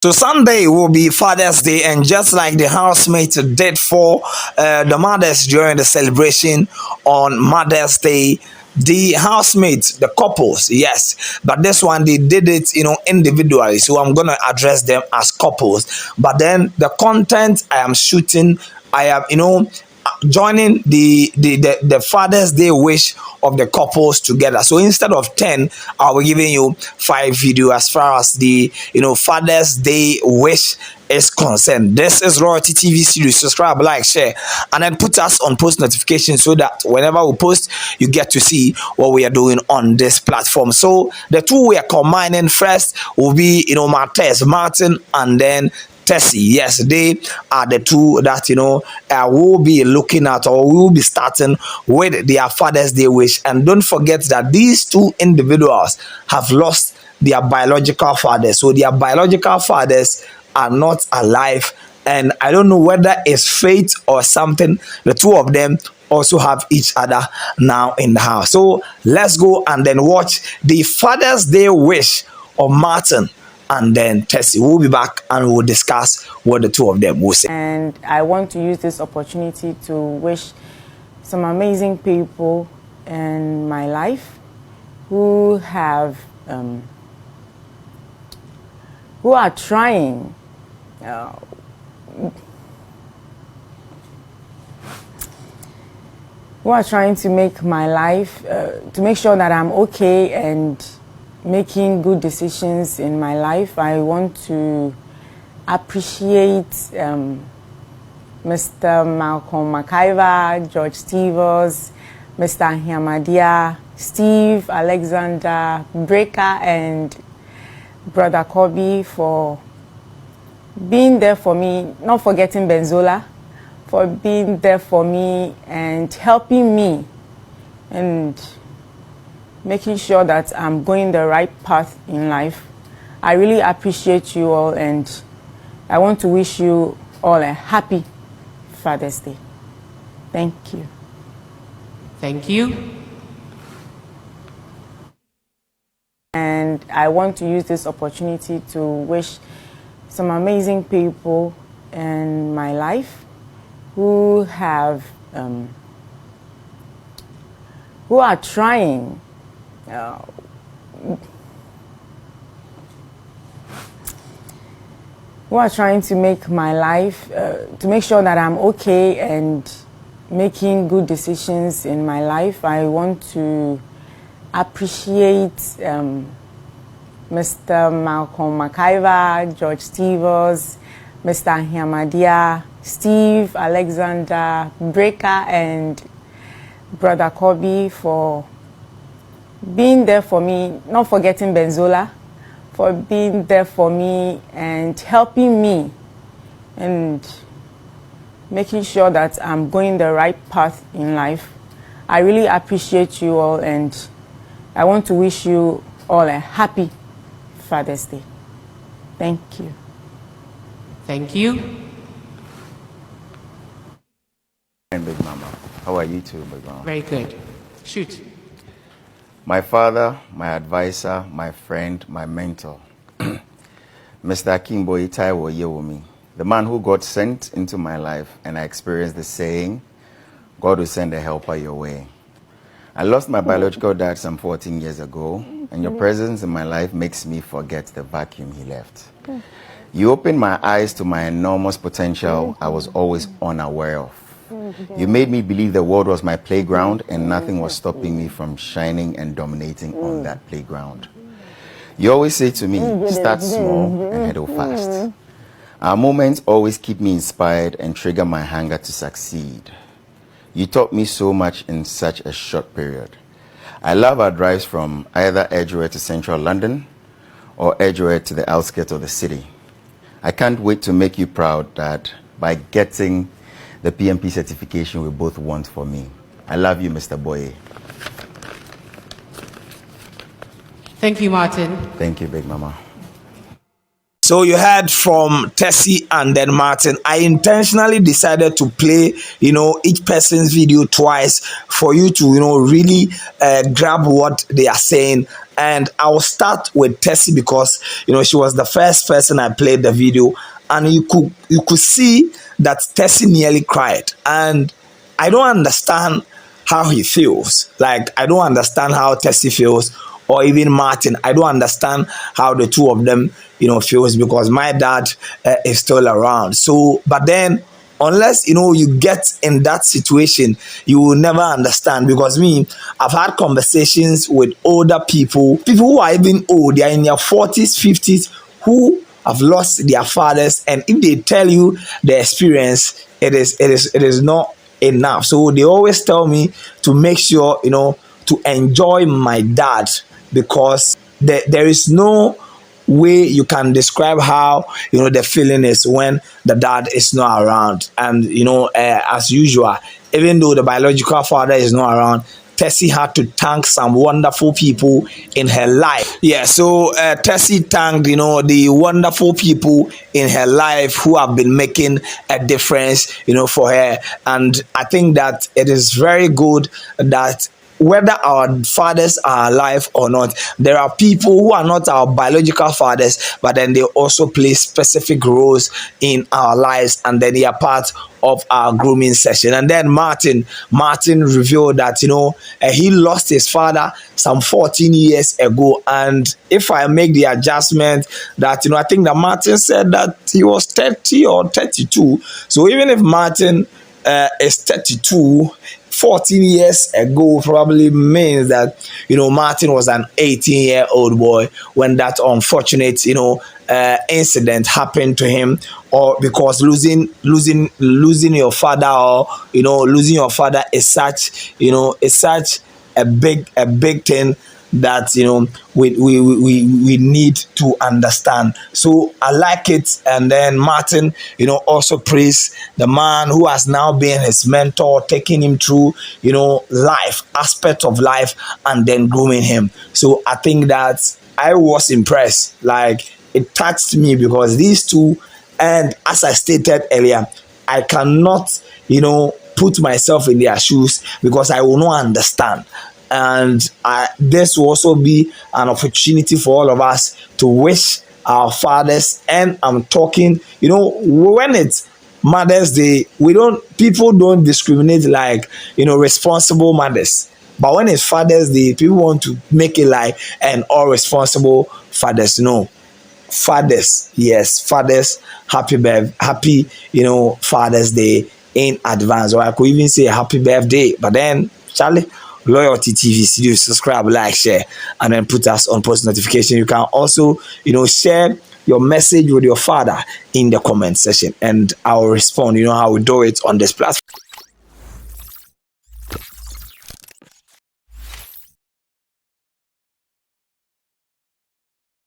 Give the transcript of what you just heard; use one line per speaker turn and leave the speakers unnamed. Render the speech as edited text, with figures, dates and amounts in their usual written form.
So Sunday will be Father's Day, and just like the housemates did for the mothers during the celebration on Mother's Day, the housemates, the couples, yes, but this one they did it, individually. So I'm gonna address them as couples. But then the content I am shooting, I am, joining the Father's Day wish of the couples together. So instead of 10, I'll be giving you 5 videos as far as the Father's Day wish is concerned. This is Royalty TV series. Subscribe, like, share, and then put us on post notifications so that whenever we post, you get to see what we are doing on this platform. So the two we are combining first will be Martin, and then Tessy. Yes, they are the two that will be looking at, or we will be starting with their Father's Day wish. And don't forget that these two individuals have lost their biological fathers, so their biological fathers are not alive. And I don't know whether it's fate or something. The two of them also have each other now in the house. So let's go and then watch the Father's Day wish of Martin and then Tessy. We'll be back and we'll discuss what the two of them will say.
And I want to use this opportunity to wish some amazing people in my life who have who are trying to make my life to make sure that I'm okay and making good decisions in my life. I want to appreciate Mr. Malcolm McIver, George Stevens, Mr. Hiamadia, Steve, Alexander, Breaker, and Brother Kobe for being there for me, not forgetting Benzola, for being there for me and helping me and making sure that I'm going the right path in life. I really appreciate you all, and I want to wish you all a happy Father's Day. Thank you.
Thank you.
And I want to use this opportunity to wish some amazing people in my life who have who are trying to make my life to make sure that I'm okay and making good decisions in my life. I want to appreciate Mr. Malcolm McIver, George Stevens, Mr. Hiamadia, Steve, Alexander, Breaker, and Brother Kobe for being there for me, not forgetting Benzola, for being there for me and helping me and making sure that I'm going the right path in life. I really appreciate you all, and I want to wish you all a happy Father's Day. Thank you.
Thank you.
And Big Mama, how are you too, Big Mama?
Very good. Shoot.
My father, my advisor, my friend, my mentor, Mr. Kimbo Itaiwo Yewomi, the man who God sent into my life, and I experienced the saying, God will send a helper your way. I lost my biological dad some 14 years ago, and your presence in my life makes me forget the vacuum he left. You opened my eyes to my enormous potential I was always unaware of. You made me believe the world was my playground and nothing was stopping me from shining and dominating on that playground. You always say to me, start small and head fast. Our moments always keep me inspired and trigger my hunger to succeed. You taught me so much in such a short period. I love our drives from either Edgware to central London or Edgware to the outskirts of the city. I can't wait to make you proud, Dad, by getting the PMP certification we both want for me. I love you, Mr. Boye.
Thank you, Martin.
Thank you, Big Mama.
So you heard from Tessy and then Martin. I intentionally decided to play, each person's video twice for you to, really grab what they are saying. And I'll start with Tessy because, she was the first person I played the video, and you could see that Tessy nearly cried. And I don't understand how he feels. Like, I don't understand how Tessy feels, or even Martin. I don't understand how the two of them, feels, because my dad is still around. So, but then, unless you get in that situation, you will never understand. Because me, I've had conversations with older people who are even old. They are in their 40s, 50s, who have lost their fathers, and if they tell you the experience, it is not enough. So they always tell me to make sure to enjoy my dad, because there is no way you can describe how the feeling is when the dad is not around. And as usual, even though the biological father is not around, Tessy had to thank some wonderful people in her life. Yeah, so Tessy thanked, the wonderful people in her life who have been making a difference, for her. And I think that it is very good that whether our fathers are alive or not, there are people who are not our biological fathers, but then they also play specific roles in our lives, and then they are part of our grooming session. And then Martin revealed that he lost his father some 14 years ago. And if I make the adjustment that I think that Martin said that he was 30 or 32. So even if Martin is 32, 14 years ago probably means that Martin was an 18-year-old boy when that unfortunate incident happened to him. Or because losing your father, or losing your father is such a big thing that we need to understand. So I like it. And then Martin also praised the man who has now been his mentor, taking him through life, aspect of life, and then grooming him. So I think that I was impressed. Like, it touched me, because these two, and as I stated earlier, I cannot put myself in their shoes, because I will not understand. And this will also be an opportunity for all of us to wish our fathers. And I'm talking, when it's Mother's Day, people don't discriminate like responsible mothers. But when it's Father's Day, people want to make it like an all responsible fathers. No, fathers, yes, fathers, happy Father's Day in advance. Or I could even say happy birthday. But then, Charlie, Loyalty TV studio, subscribe, like, share, and then put us on post notification. You can also share your message with your father in the comment section, and I'll respond. You know how we do it on this platform.